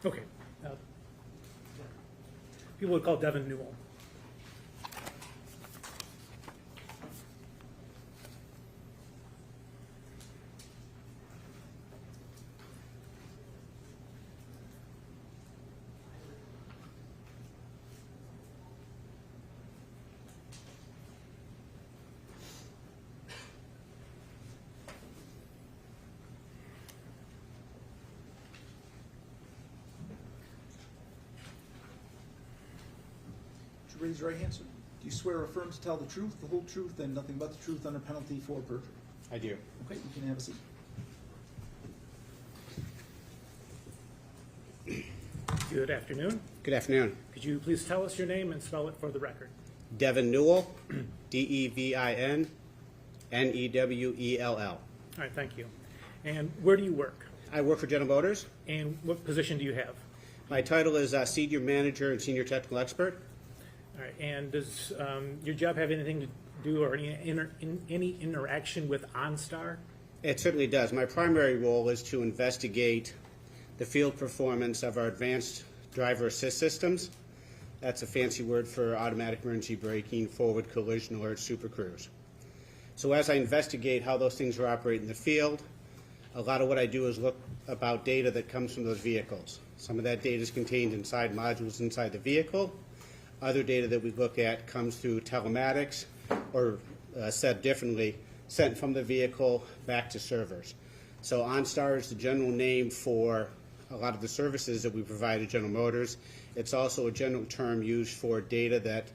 Okay. People would call Devon Newell. Raise your right hand, sir. Do you swear or affirm to tell the truth, the whole truth, and nothing but the truth under penalty for perjury? I do. Okay, you can have a seat. Good afternoon. Good afternoon. Could you please tell us your name and spell it for the record? Devon Newell, Devin Newell. All right, thank you. And where do you work? I work for General Motors. And what position do you have? My title is Senior Manager and Senior Technical Expert. All right, and does your job have anything to do or any interaction with OnStar? It certainly does. My primary role is to investigate the field performance of our advanced driver assist systems. That's a fancy word for automatic emergency braking, forward collision alert, super cruise. So as I investigate how those things are operating in the field, a lot of what I do is look about data that comes from those vehicles. Some of that data is contained inside modules inside the vehicle. Other data that we look at comes through telematics, or said differently, sent from the vehicle back to servers. So OnStar is the general name for a lot of the services that we provide at General Motors. It's also a general term used for data that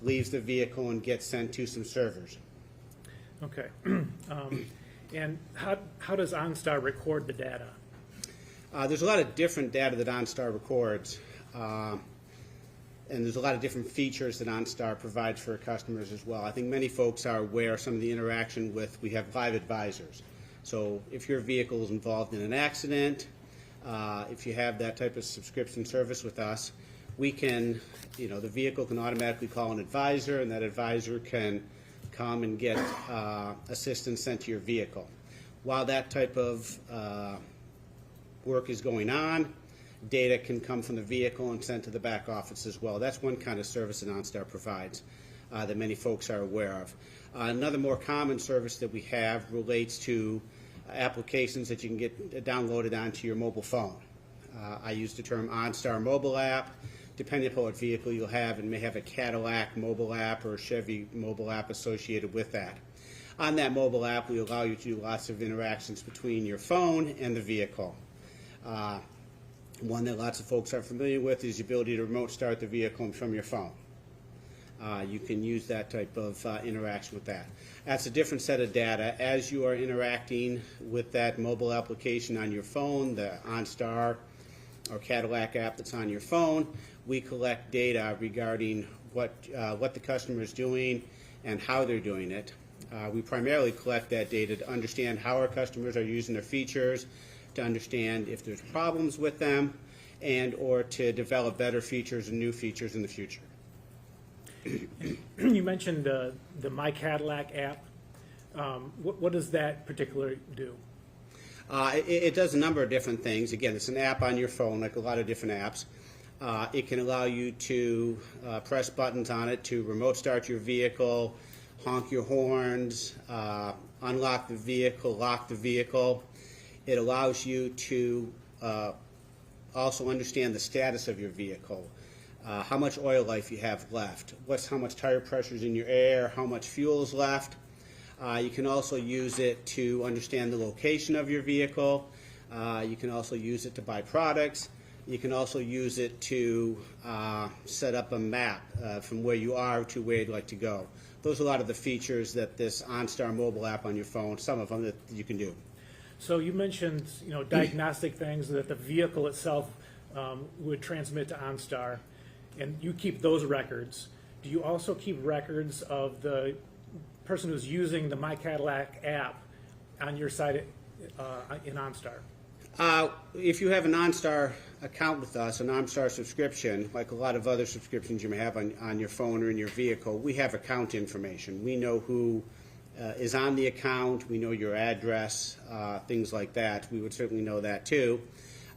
leaves the vehicle and gets sent to some servers. Okay. And how does OnStar record the data? There's a lot of different data that OnStar records. And there's a lot of different features that OnStar provides for customers as well. I think many folks are aware of some of the interaction with, we have live advisors. So if your vehicle is involved in an accident, if you have that type of subscription service with us, we can, the vehicle can automatically call an advisor, and that advisor can come and get assistance sent to your vehicle. While that type of work is going on, data can come from the vehicle and sent to the back office as well. That's one kind of service that OnStar provides that many folks are aware of. Another more common service that we have relates to applications that you can get downloaded onto your mobile phone. I use the term OnStar mobile app. Depending upon what vehicle you'll have, it may have a Cadillac mobile app or a Chevy mobile app associated with that. On that mobile app, we allow you to do lots of interactions between your phone and the vehicle. One that lots of folks are familiar with is the ability to remote start the vehicle from your phone. You can use that type of interaction with that. That's a different set of data. As you are interacting with that mobile application on your phone, the OnStar or Cadillac app that's on your phone, we collect data regarding what the customer is doing and how they're doing it. We primarily collect that data to understand how our customers are using their features, to understand if there's problems with them, and or to develop better features and new features in the future. You mentioned the My Cadillac app. What does that particularly do? It does a number of different things. Again, it's an app on your phone, like a lot of different apps. It can allow you to press buttons on it to remote start your vehicle, honk your horns, unlock the vehicle, lock the vehicle. It allows you to also understand the status of your vehicle, how much oil life you have left, how much tire pressure is in your air, how much fuel is left. You can also use it to understand the location of your vehicle. You can also use it to buy products. You can also use it to set up a map from where you are to where you'd like to go. Those are a lot of the features that this OnStar mobile app on your phone, some of them that you can do. So you mentioned, diagnostic things that the vehicle itself would transmit to OnStar, and you keep those records. Do you also keep records of the person who's using the My Cadillac app on your site in OnStar? If you have an OnStar account with us, an OnStar subscription, like a lot of other subscriptions you may have on your phone or in your vehicle, we have account information. We know who is on the account, we know your address, things like that. We would certainly know that too.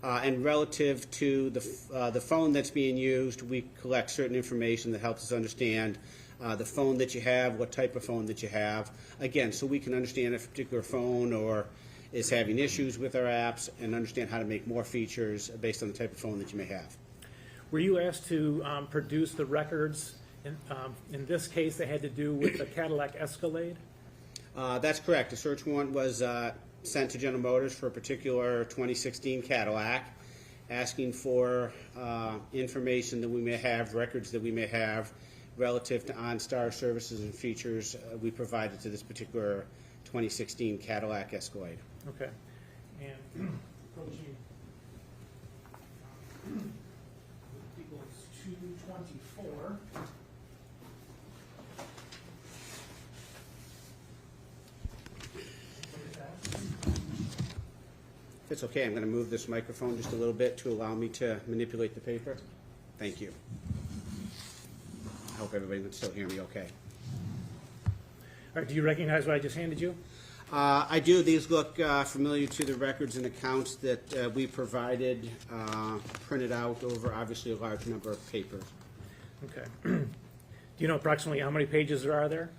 And relative to the phone that's being used, we collect certain information that helps us understand the phone that you have, what type of phone that you have. Again, so we can understand if a particular phone or is having issues with our apps and understand how to make more features based on the type of phone that you may have. Were you asked to produce the records? In this case, they had to do with the Cadillac Escalade? That's correct. A search warrant was sent to General Motors for a particular 2016 Cadillac, asking for information that we may have, records that we may have, relative to OnStar services and features we provided to this particular 2016 Cadillac Escalade. Okay. And approaching equals 224. If it's okay, I'm going to move this microphone just a little bit to allow me to manipulate the paper. Thank you. I hope everybody can still hear me okay. All right, do you recognize what I just handed you? I do. These look familiar to the records and accounts that we provided, printed out over obviously a large number of papers. Okay. Do you know approximately how many pages there are there?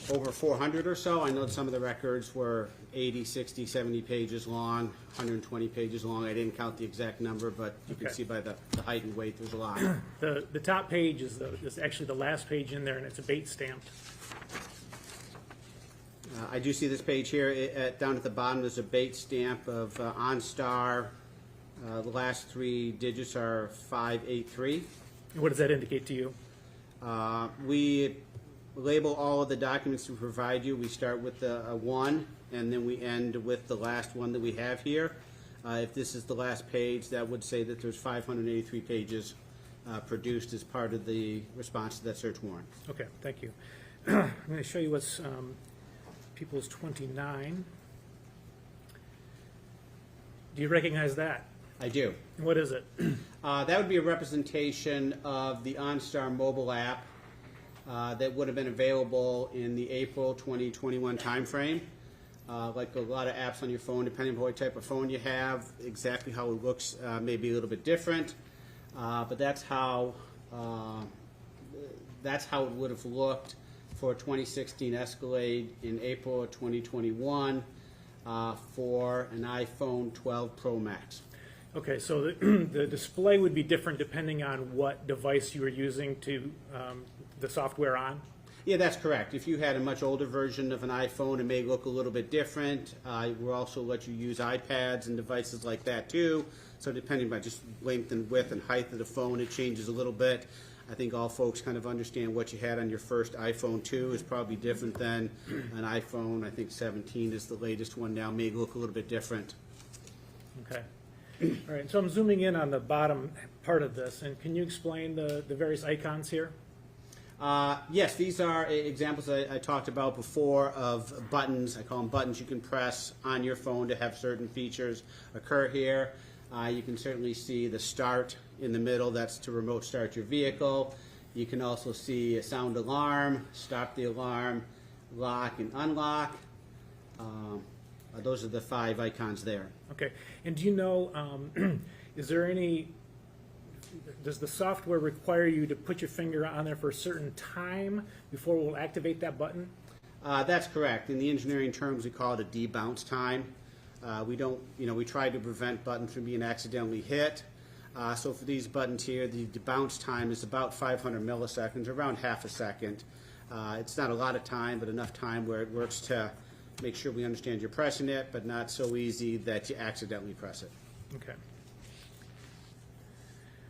Over 400 or so. I know some of the records were 80, 60, 70 pages long, 120 pages long. I didn't count the exact number, but you can Okay. see by the height and weight there's a lot. The top page is actually the last page in there, and it's a bait stamped. I do see this page here. Down at the bottom there's a bait stamp of OnStar. The last three digits are 583. What does that indicate to you? We label all of the documents we provide you. We start with the 1, and then we end with the last one that we have here. If this is the last page, that would say that there's 583 pages produced as part of the response to that search warrant. Okay, thank you. I'm going to show you what's People's 29. Do you recognize that? I do. What is it? That would be a representation of the OnStar mobile app that would have been available in the April 2021 timeframe. Like a lot of apps on your phone, depending on what type of phone you have, exactly how it looks may be a little bit different. But that's how it would have looked for 2016 Escalade in April of 2021 for an iPhone 12 Pro Max. Okay, so the display would be different depending on what device you were using to the software on? Yeah, that's correct. If you had a much older version of an iPhone, it may look a little bit different. We'll also let you use iPads and devices like that too. So depending on just length and width and height of the phone, it changes a little bit. I think all folks kind of understand what you had on your first iPhone 2 is probably different than an iPhone. I think 17 is the latest one now. May look a little bit different. Okay. All right, so I'm zooming in on the bottom part of this, and can you explain the various icons here? Yes, these are examples I talked about before of buttons. I call them buttons you can press on your phone to have certain features occur here. You can certainly see the start in the middle. That's to remote start your vehicle. You can also see a sound alarm, stop the alarm, lock and unlock. Those are the 5 icons there. Okay, and do you know, is there any, does the software require you to put your finger on there for a certain time before it will activate that button? That's correct. In the engineering terms, we call it a debounce time. We don't, we try to prevent buttons from being accidentally hit. So for these buttons here, the debounce time is about 500 milliseconds, around half a second. It's not a lot of time, but enough time where it works to make sure we understand you're pressing it, but not so easy that you accidentally press it. Okay.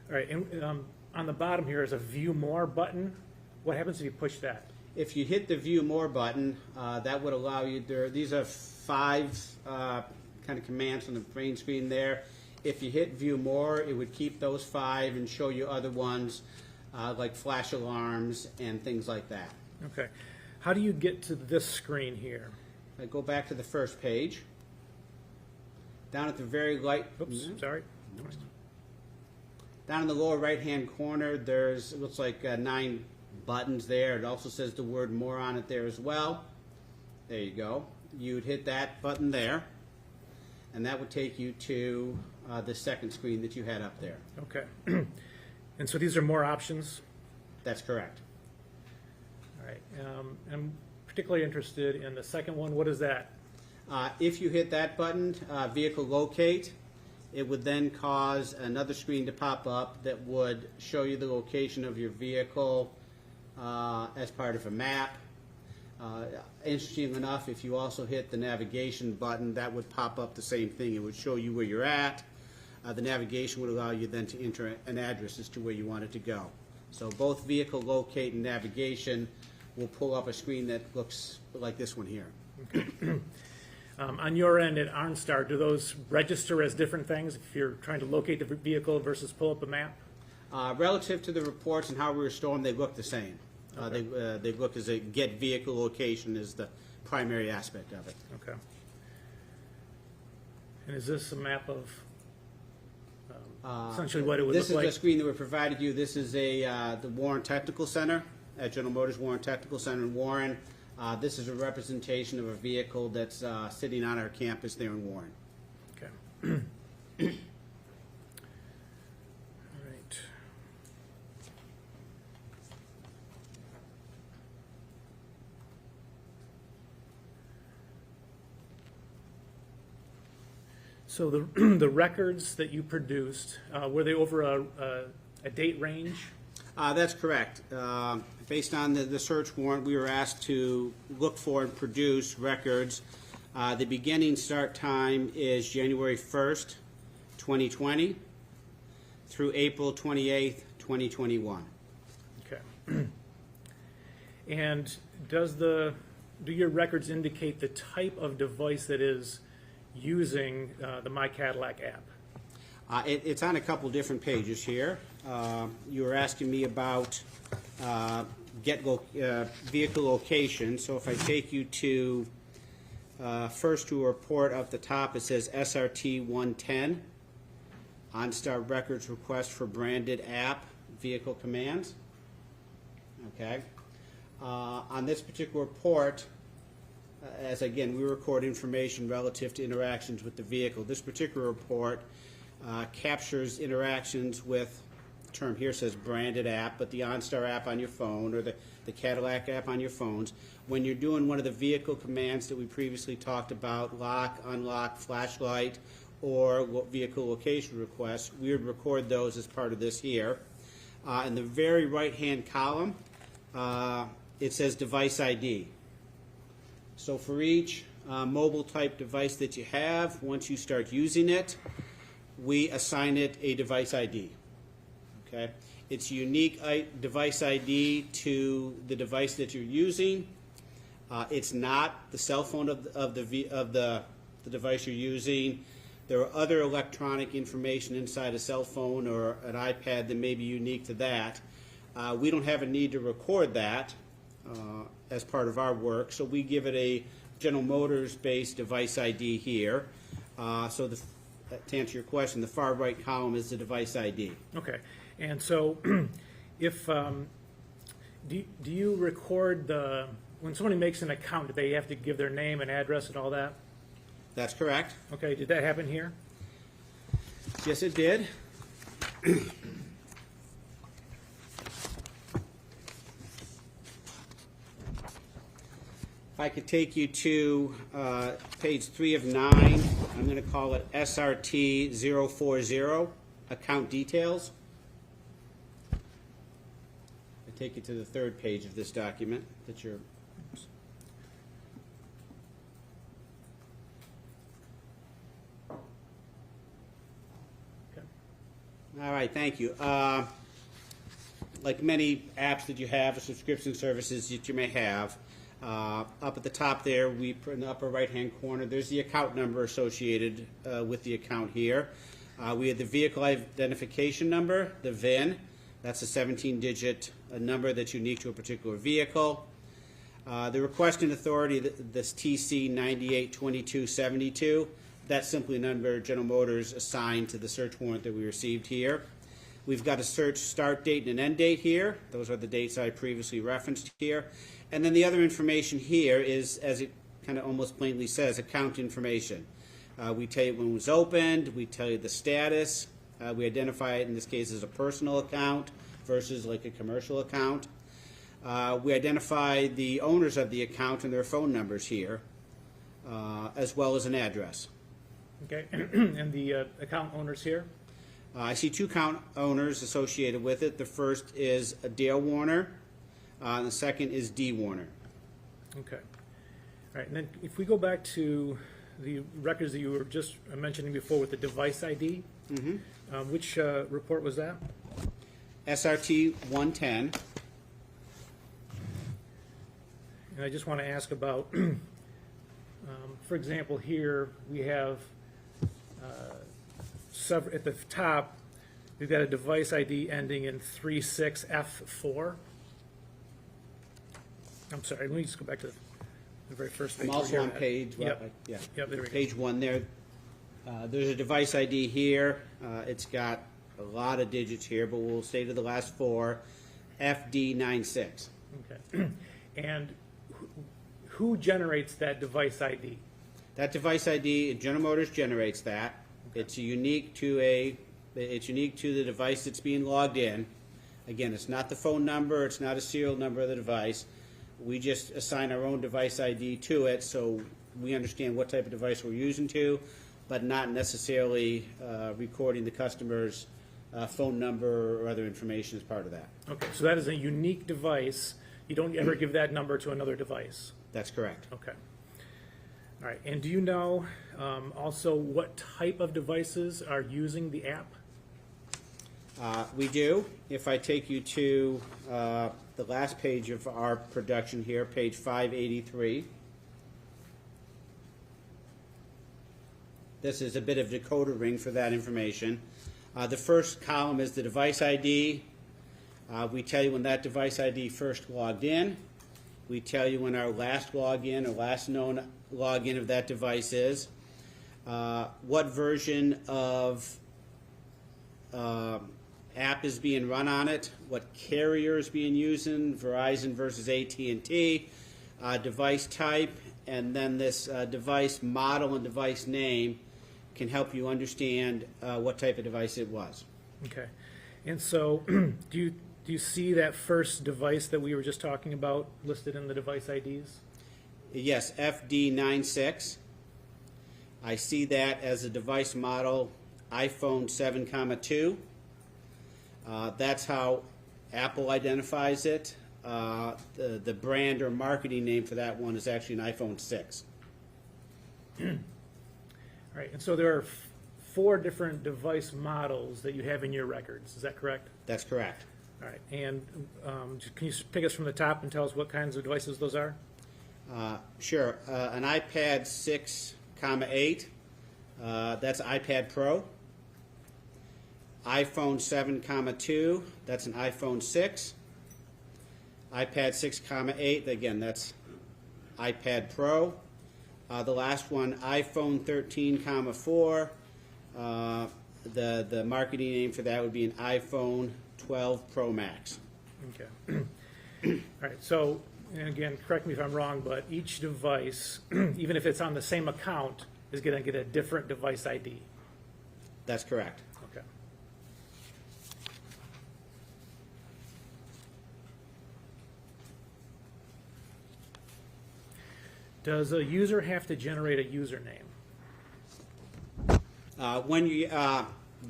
All right, and on the bottom here is a View More button. What happens if you push that? If you hit the View More button, that would allow you, these are 5 kind of commands on the main screen there. If you hit View More, it would keep those 5 and show you other ones like flash alarms and things like that. Okay. How do you get to this screen here? I go back to the first page. Down at the very light, Oops, sorry. down in the lower right-hand corner, there's, it looks like 9 buttons there. It also says the word More on it there as well. There you go. You'd hit that button there. and that would take you to the second screen that you had up there. Okay. And so these are more options? That's correct. All right. I'm particularly interested in the second one. What is that? If you hit that button, vehicle locate, it would then cause another screen to pop up that would show you the location of your vehicle as part of a map. Interesting enough, if you also hit the navigation button, that would pop up the same thing. It would show you where you're at. The navigation would allow you then to enter an address as to where you want it to go. So both vehicle locate and navigation will pull up a screen that looks like this one here. On your end at OnStar, do those register as different things if you're trying to locate the vehicle versus pull up a map? Relative to the reports and how we restore them, they look the same. They look as a get vehicle location is the primary aspect of it. Okay. And is this a map of essentially what it would This look is like? the screen that we provided you. This is the Warren Technical Center at General Motors Warren Technical Center in Warren. This is a representation of a vehicle that's sitting on our campus there in Warren. Okay. All right. So the records that you produced, were they over a date range? That's correct. Based on the search warrant, we were asked to look for and produce records. The beginning start time is January 1st, 2020 through April 28th, 2021. Okay. And do your records indicate the type of device that is using the My Cadillac app? It's on a couple different pages here. You were asking me about vehicle location. So if I take you to first to a report up the top, it says SRT 110, OnStar records request for branded app vehicle commands. Okay. On this particular report, as again, we record information relative to interactions with the vehicle. This particular report captures interactions with, the term here says branded app, but the OnStar app on your phone or the Cadillac app on your phones. When you're doing one of the vehicle commands that we previously talked about, lock, unlock, flashlight, or vehicle location requests, we would record those as part of this here. In the very right-hand column, it says device ID. So for each mobile type device that you have, once you start using it, we assign it a device ID. Okay? It's a unique device ID to the device that you're using. It's not the cell phone of the device you're using. There are other electronic information inside a cell phone or an iPad that may be unique to that. We don't have a need to record that as part of our work, so we give it a General Motors-based device ID here. So to answer your question, the far right column is the device ID. Okay. And so if do you record when somebody makes an account, do they have to give their name and address and all that? That's correct. Okay. Did that happen here? Yes, it did. If I could take you to page 3 of 9, I'm going to call it SRT 040, account details. I take you to the third page of this document that you're. Okay. All right, thank you. Like many apps that you have, or subscription services that you may have, up at the top there, in the upper right-hand corner, there's the account number associated with the account here. We have the vehicle identification number, the VIN. That's a 17-digit number that's unique to a particular vehicle. The requesting authority, this TC 982272, that's simply a number General Motors assigned to the search warrant that we received here. We've got a search start date and an end date here. Those are the dates I previously referenced here. And then the other information here is, as it kind of almost plainly says, account information. We tell you when it was opened, we tell you the status, we identify it in this case as a personal account versus like a commercial account. We identify the owners of the account and their phone numbers here, as well as an address. Okay, and the account owners here? I see two account owners associated with it. The first is Dale Warner, and the second is Dee Warner. Okay. All right, and then if we go back to the records that you were just mentioning before with the device ID, which report was that? SRT 110. And I just want to ask about, for example, here we have at the top, we've got a device ID ending in 36F4. I'm sorry, let me just go back to the very first page. I'm also on page, Yep. yeah, Yep, there we go. page 1 there. There's a device ID here. It's got a lot of digits here, but we'll stay to the last 4, FD96. Okay. And who generates that device ID? That device ID, General Motors generates that. It's unique to the device that's being logged in. Again, it's not the phone number, it's not a serial number of the device. We just assign our own device ID to it, so we understand what type of device we're using to, but not necessarily recording the customer's phone number or other information as part of that. Okay, so that is a unique device. You don't ever give that number to another device. That's correct. Okay. All right, and do you know also what type of devices are using the app? We do. If I take you to the last page of our production here, page 583. This is a bit of decoder ring for that information. The first column is the device ID. We tell you when that device ID first logged in. We tell you when our last login or last known login of that device is. What version of app is being run on it, what carrier is being used, Verizon versus AT&T, device type, and then this device model and device name can help you understand what type of device it was. Okay, and so do you see that first device that we were just talking about listed in the device IDs? Yes, FD96. I see that as a device model iPhone 7, 2. That's how Apple identifies it. The brand or marketing name for that one is actually an iPhone 6. All right, and so there are 4 different device models that you have in your records. Is that correct? That's correct. All right, and can you pick us from the top and tell us what kinds of devices those are? Sure. An iPad 6, 8. That's iPad Pro. iPhone 7, 2. That's an iPhone 6. iPad 6, 8. Again, that's iPad Pro. The last one, iPhone 13, 4. The marketing name for that would be an iPhone 12 Pro Max. Okay. All right, so, and again, correct me if I'm wrong, but each device, even if it's on the same account, is going to get a different device ID. That's correct. Okay. Does a user have to generate a username?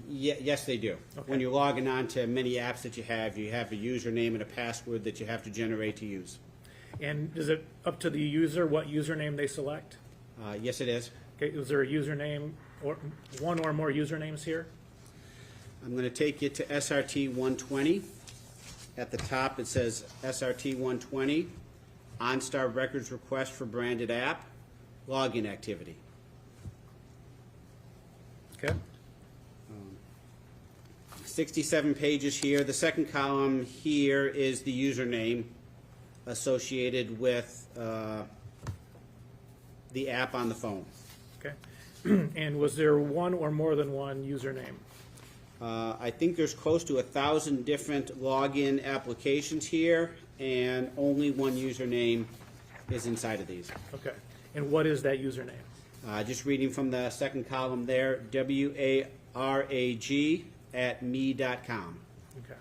Yes, they do. Okay. When you're logging on to many apps that you have a username and a password that you have to generate to use. And is it up to the user what username they select? Yes, it is. Okay, is there a username or one or more usernames here? I'm going to take you to SRT 120. At the top it says SRT 120, OnStar records request for branded app, login activity. Okay. 67 pages here. The second column here is the username associated with the app on the phone. Okay. And was there one or more than one username? I think there's close to 1,000 different login applications here, and only one username is inside of these. Okay. And what is that username? Just reading from the second column there, warag@me.com. Okay.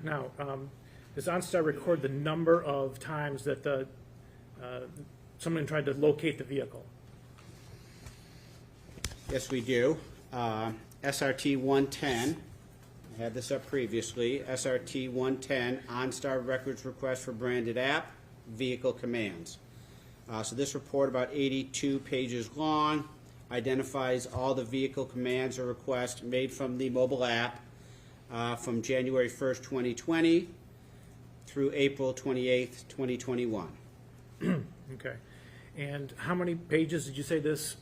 Now, does OnStar record the number of times that someone tried to locate the vehicle? Yes, we do. SRT 110, I had this up previously. SRT 110, OnStar records request for branded app, vehicle commands. So this report, about 82 pages long, identifies all the vehicle commands or requests made from the mobile app from January 1st, 2020 through April 28th, 2021. Okay. And how many pages did you say this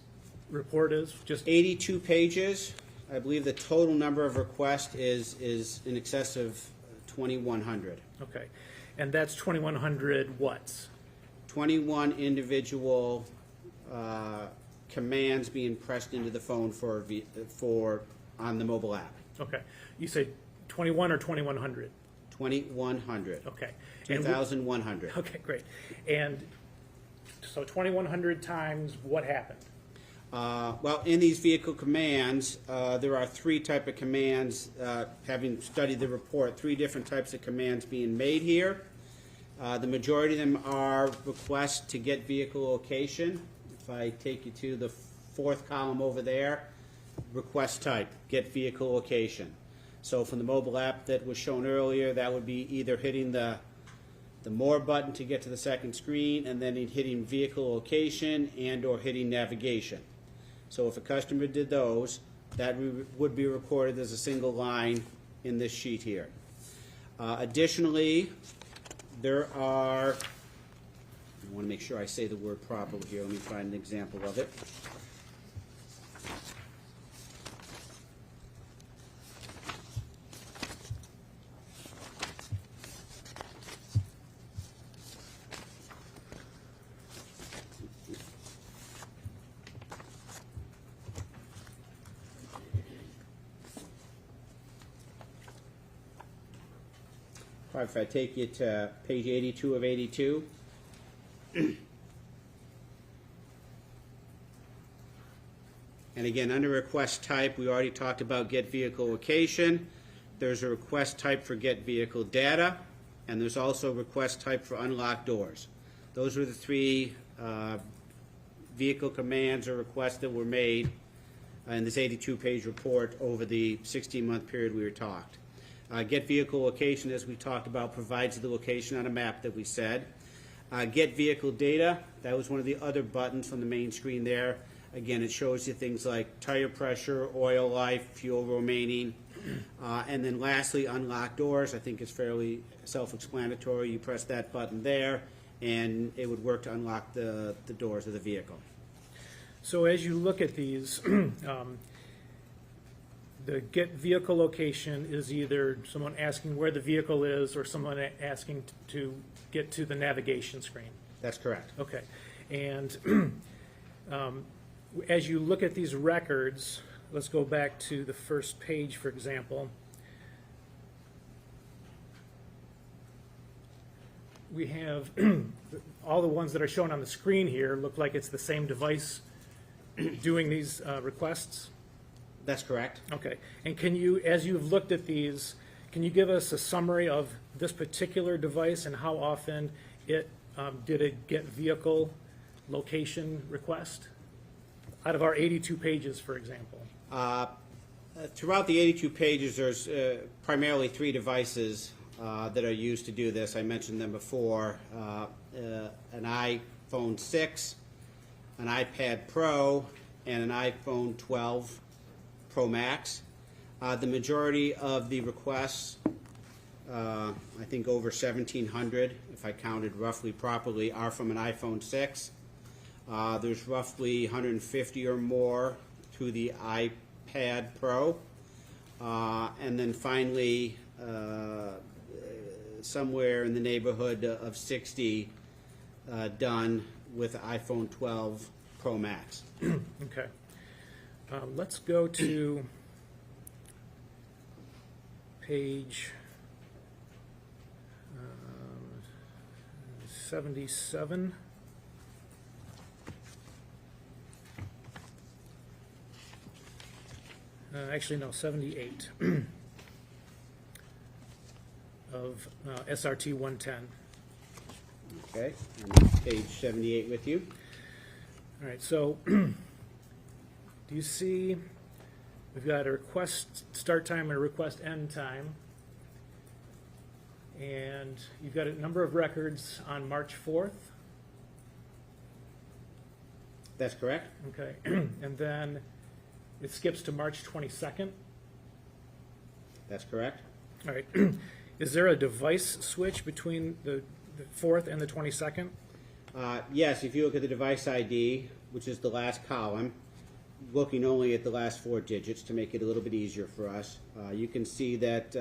report is? Just 82 pages. I believe the total number of requests is in excess of 2,100. okay. And that's 2,100 whats? 21 individual commands being pressed into the phone for on the mobile app. Okay. You say 21 or 2,100? 2,100. Okay. 2,100. Okay, great. And so 2,100 times what happened? Well, in these vehicle commands, there are three type of commands, having studied the report, three different types of commands being made here. The majority of them are requests to get vehicle location. If I take you to the fourth column over there, request type, get vehicle location. So from the mobile app that was shown earlier, that would be either hitting the more button to get to the second screen, and then hitting vehicle location and or hitting navigation. So if a customer did those, that would be recorded as a single line in this sheet here. Additionally, there are, I want to make sure I say the word properly here. Let me find an example of it. If I take you to page 82 of 82. And again, under request type, we already talked about get vehicle location. There's a request type for get vehicle data, and there's also a request type for unlock doors. Those were the three vehicle commands or requests that were made in this 82-page report over the 16-month period we were talked. Get vehicle location, as we talked about, provides the location on a map that we said. Get vehicle data, that was one of the other buttons on the main screen there. Again, it shows you things like tire pressure, oil life, fuel remaining. And then lastly, unlock doors. I think it's fairly self-explanatory. You press that button there, and it would work to unlock the doors of the vehicle. So as you look at these, the get vehicle location is either someone asking where the vehicle is or someone asking to get to the navigation screen. That's correct. Okay. And as you look at these records, let's go back to the first page, for example. We have all the ones that are shown on the screen here look like it's the same device doing these requests. That's correct. Okay. And can you, as you've looked at these, can you give us a summary of this particular device and how often it did a get vehicle location request? Out of our 82 pages, for example. Throughout the 82 pages, there's primarily three devices that are used to do this. I mentioned them before. An iPhone 6, an iPad Pro, and an iPhone 12 Pro Max. The majority of the requests, I think over 1,700, if I counted roughly properly, are from an iPhone 6. There's roughly 150 or more through the iPad Pro. And then finally, somewhere in the neighborhood of 60 done with iPhone 12 Pro Max. Okay. Let's go to page 77. Actually, no, 78 of SRT 110. Okay, I'm on page 78 with you. All right, so do you see, we've got a request start time and a request end time. And you've got a number of records on March 4th. That's correct. Okay, and then it skips to March 22nd. That's correct. All right, is there a device switch between the 4th and the 22nd? Yes, if you look at the device ID, which is the last column, looking only at the last 4 digits to make it a little bit easier for us, you can see that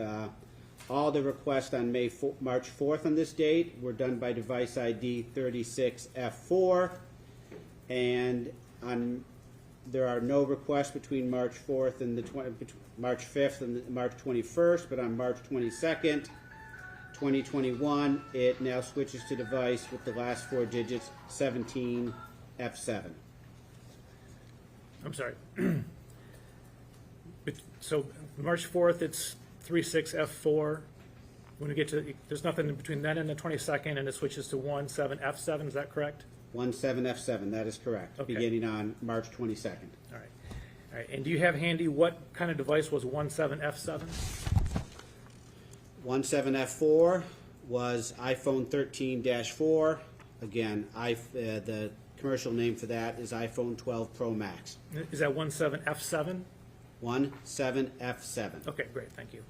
all the requests on March 4th on this date were done by device ID 36F4, and there are no requests between March 4th and March 5th and March 21st, but on March 22nd, 2021, it now switches to device with the last 4 digits, 17F7. I'm sorry. So March 4th, it's 36F4. When we get to, there's nothing in between then and the 22nd, and it switches to 17F7, is that correct? 17F7, that is correct, Okay. beginning on March 22nd. All right. All right, and do you have handy what kind of device was 17F7? 17F4 was iPhone 13-4. Again, the commercial name for that is iPhone 12 Pro Max. Is that 17F7? 17F7. Okay, great, thank you.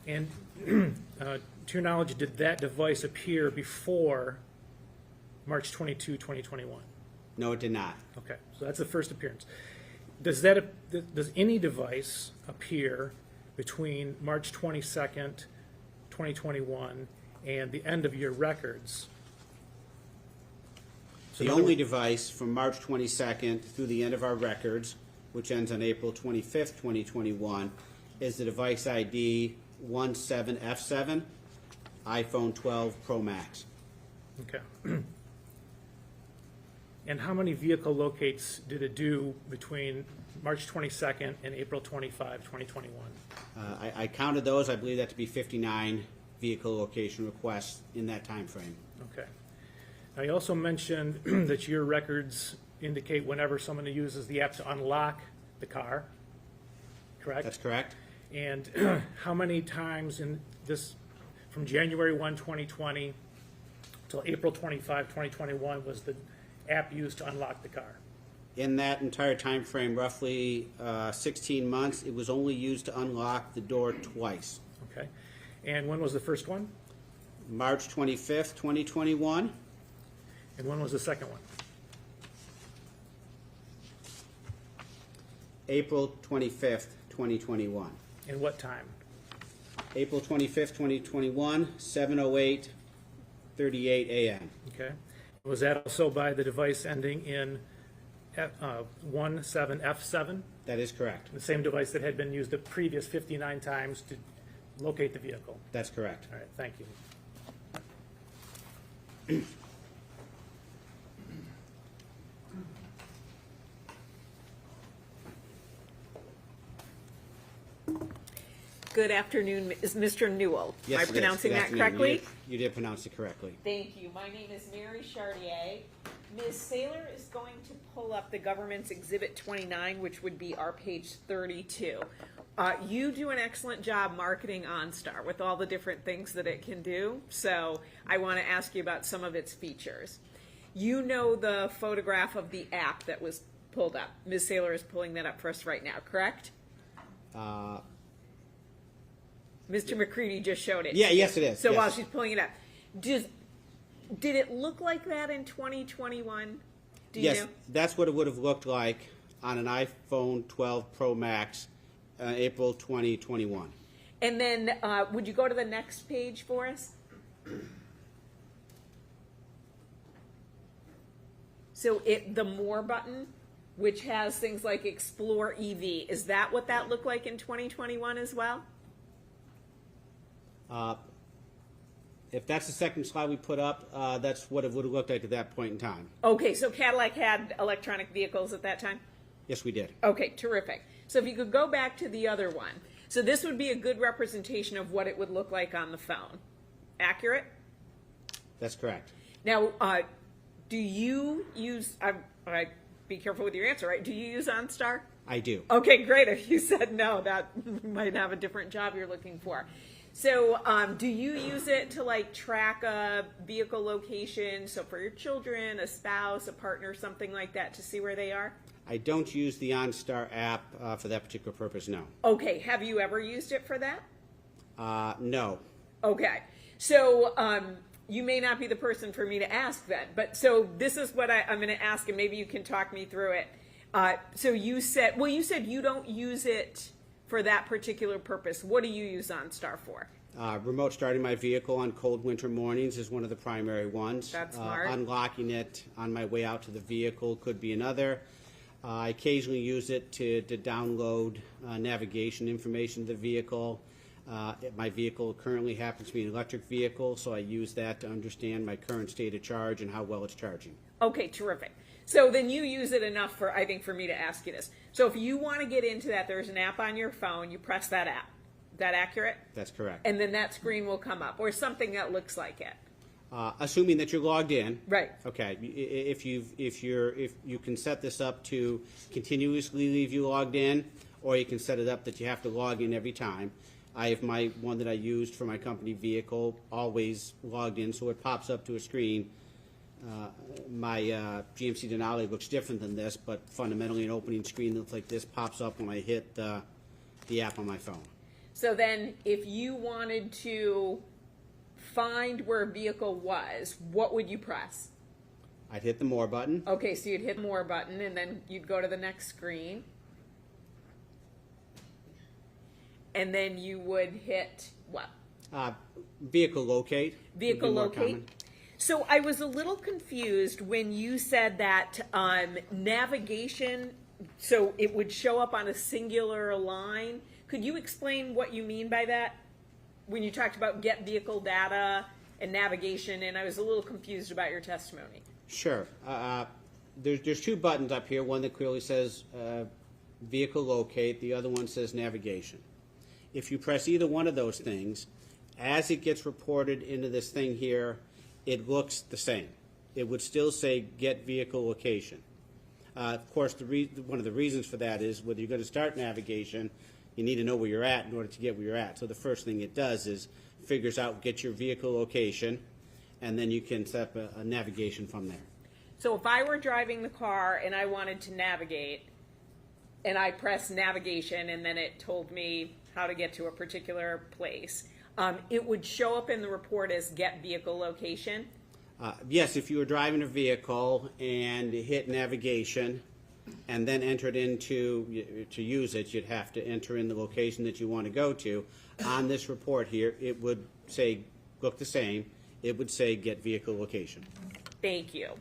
And to your knowledge, did that device appear before March 22, 2021? No, it did not. Okay, so that's the first appearance. Does any device appear between March 22nd, 2021 and the end of your records? So The only device from March 22nd through the end of our records, which ends on April 25th, 2021, is the device ID 17F7, iPhone 12 Pro Max. Okay. And how many vehicle locates did it do between March 22nd and April 25, 2021? I counted those. I believe that to be 59 vehicle location requests in that time frame. Okay. Now, you also mentioned that your records indicate whenever someone uses the app to unlock the car, correct? That's correct. And how many times in this, from January 1, 2020 till April 25, 2021, was the app used to unlock the car? In that entire time frame, roughly 16 months, it was only used to unlock the door twice. Okay. And when was the first one? March 25th, 2021. And when was the second one? April 25th, 2021. And what time? April 25th, 2021, 7:08:38 a.m. Okay. Was that also by the device ending in 17F7? That is correct. The same device that had been used the previous 59 times to locate the vehicle? That's correct. All right, thank you. Good afternoon, is Mr. Newell. Yes, Am I it is. pronouncing Good that afternoon. correctly? You did pronounce it correctly. Thank you. My name is Mary Shardier. Ms. Saylor is going to pull up the government's Exhibit 29, which would be our page 32. You do an excellent job marketing OnStar with all the different things that it can do, so I want to ask you about some of its features. You know the photograph of the app that was pulled up. Ms. Saylor is pulling that up for us right now, correct? Mr. McCready just showed it. Yeah, yes, it is. So Yes. while she's pulling it up, did it look like that in 2021? Do you Yes, know? that's what it would have looked like on an iPhone 12 Pro Max, April 2021. And then would you go to the next page for us? So the More button, which has things like Explore EV, is that what that looked like in 2021 as well? If that's the second slide we put up, that's what it would have looked like at that point in time. Okay, so Cadillac had electronic vehicles at that time? Yes, we did. Okay, terrific. So if you could go back to the other one. So this would be a good representation of what it would look like on the phone. Accurate? That's correct. Now, do you use, be careful with your answer, right? Do you use OnStar? I do. Okay, great. If you said no, that might have a different job you're looking for. So do you use it to like track a vehicle location? So for your children, a spouse, a partner, something like that, to see where they are? I don't use the OnStar app for that particular purpose, no. Okay, have you ever used it for that? No. Okay, so you may not be the person for me to ask then, but so this is what I'm going to ask, and maybe you can talk me through it. So you said you don't use it for that particular purpose. What do you use OnStar for? Remote starting my vehicle on cold winter mornings is one of the primary ones. That's smart. Unlocking it on my way out to the vehicle could be another. I occasionally use it to download navigation information to the vehicle. My vehicle currently happens to be an electric vehicle, so I use that to understand my current state of charge and how well it's charging. Okay, terrific. So then you use it enough for, I think, for me to ask you this. So if you want to get into that, there's an app on your phone, you press that app. Is that accurate? That's correct. And then that screen will come up, or something that looks like it. Assuming that you're logged in. Right. Okay. If you can set this up to continuously leave you logged in, or you can set it up that you have to log in every time. I have my one that I used for my company vehicle always logged in, so it pops up to a screen. My GMC Denali looks different than this, but fundamentally an opening screen that looks like this pops up when I hit the app on my phone. So then if you wanted to find where a vehicle was, what would you press? I'd hit the More button. Okay, so you'd hit the More button, and then you'd go to the next screen. And then you would hit what? Vehicle locate. Vehicle would be more locate. common. So I was a little confused when you said that navigation, so it would show up on a singular line. Could you explain what you mean by that? When you talked about get vehicle data and navigation, and I was a little confused about your testimony. Sure. There's two buttons up here. One that clearly says vehicle locate. The other one says navigation. If you press either one of those things, as it gets reported into this thing here, it looks the same. It would still say get vehicle location. Of course, one of the reasons for that is whether you're going to start navigation, you need to know where you're at in order to get where you're at. So the first thing it does is figures out, get your vehicle location, and then you can set up a navigation from there. So if I were driving the car and I wanted to navigate, and I pressed navigation, and then it told me how to get to a particular place, it would show up in the report as get vehicle location? Yes, if you were driving a vehicle and hit navigation and then entered into, to use it, you'd have to enter in the location that you want to go to. On this report here, it would say, look the same, it would say get vehicle location. Thank you.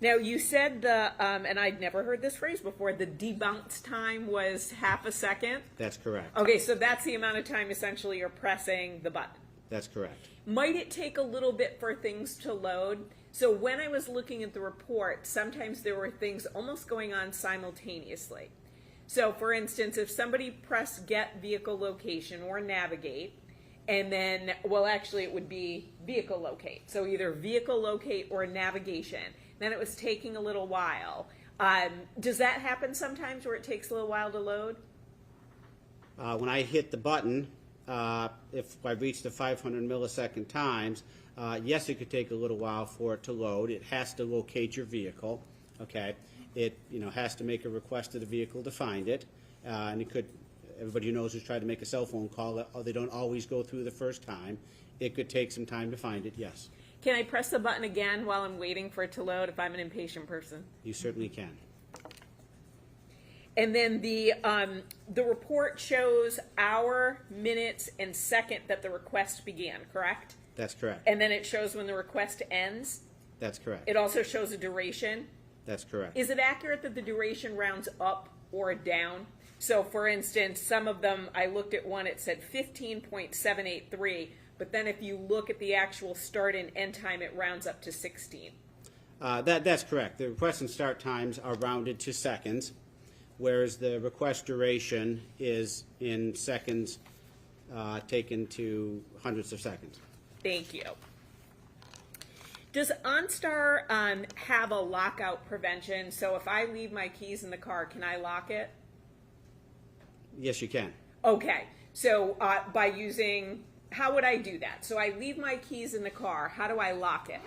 Now, you said the, and I'd never heard this phrase before, the debounce time was half a second? That's correct. Okay, so that's the amount of time essentially you're pressing the button. That's correct. Might it take a little bit for things to load? So when I was looking at the report, sometimes there were things almost going on simultaneously. So for instance, if somebody pressed get vehicle location or navigate, and then, well, actually it would be vehicle locate. So either vehicle locate or navigation. Then it was taking a little while. Does that happen sometimes where it takes a little while to load? When I hit the button, if I reach the 500 millisecond times, yes, it could take a little while for it to load. It has to locate your vehicle. Okay, it has to make a request to the vehicle to find it, and it could. Everybody who knows who's tried to make a cell phone call, they don't always go through the first time. It could take some time to find it. Yes. Can I press the button again while I'm waiting for it to load if I'm an impatient person? You certainly can. And then the report shows hour, minutes, and second that the request began, correct? That's correct. And then it shows when the request ends? That's correct. It also shows a duration? That's correct. Is it accurate that the duration rounds up or down? So for instance, some of them, I looked at one, it said 15.783, but then if you look at the actual start and end time, it rounds up to 16. That's correct. The request and start times are rounded to seconds, whereas the request duration is in seconds taken to hundredths of seconds. Thank you. Does OnStar have a lockout prevention? So if I leave my keys in the car, can I lock it? Yes, you can. Okay, so by using, how would I do that? So I leave my keys in the car, how do I lock it?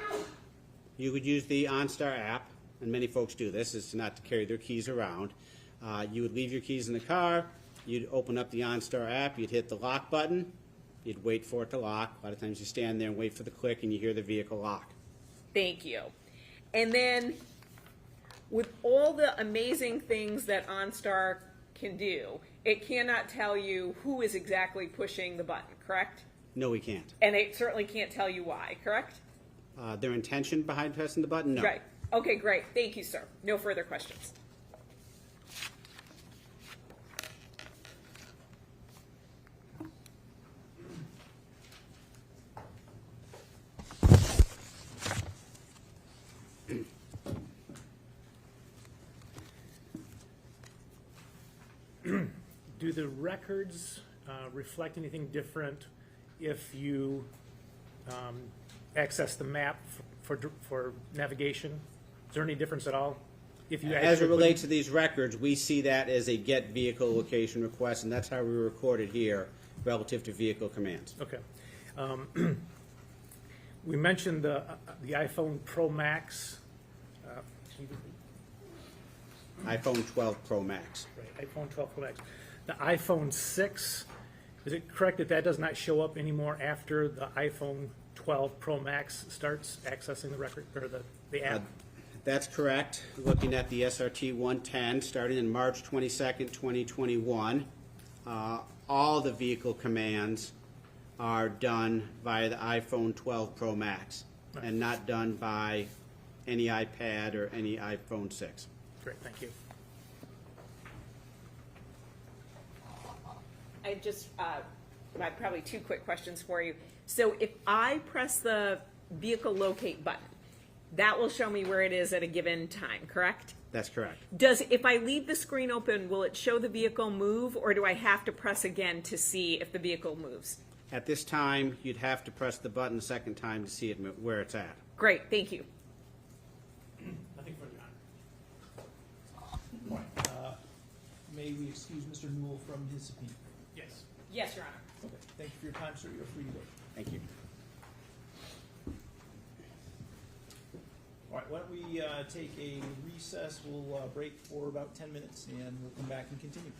You would use the OnStar app, and many folks do this, is not to carry their keys around. You would leave your keys in the car, you'd open up the OnStar app, you'd hit the lock button, you'd wait for it to lock. A lot of times you stand there and wait for the click and you hear the vehicle lock. Thank you. And then with all the amazing things that OnStar can do, it cannot tell you who is exactly pushing the button, correct? No, we can't. And it certainly can't tell you why, correct? Their intention behind pressing the button? No. Right. Okay, great. Thank you, sir. No further questions. Do the records reflect anything different if you access the map for navigation? Is there any difference at all? If you As actually it put- relates to these records, we see that as a get vehicle location request, and that's how we record it here relative to vehicle commands. Okay. We mentioned the iPhone Pro Max. iPhone 12 Pro Max. Right, iPhone 12 Pro Max. The iPhone 6, is it correct that that does not show up anymore after the iPhone 12 Pro Max starts accessing the record, or the app? That's correct. Looking at the SRT 110, starting in March 22nd, 2021, all the vehicle commands are done via the iPhone 12 Pro Max and not done by any iPad or any iPhone 6. Great, thank you. I just, I have probably two quick questions for you. So if I press the vehicle locate button, that will show me where it is at a given time, correct? That's correct. If I leave the screen open, will it show the vehicle move, or do I have to press again to see if the vehicle moves? At this time, you'd have to press the button a second time to see it where it's at. Great, thank you. Nothing further on. May we excuse Mr. Newell from his subpoena? Yes. Yes, Your Honor. Okay, thank you for your time, sir. You're free to go. Thank you. All right, why don't we take a recess? We'll break for about 10 minutes, and we'll come back and continue.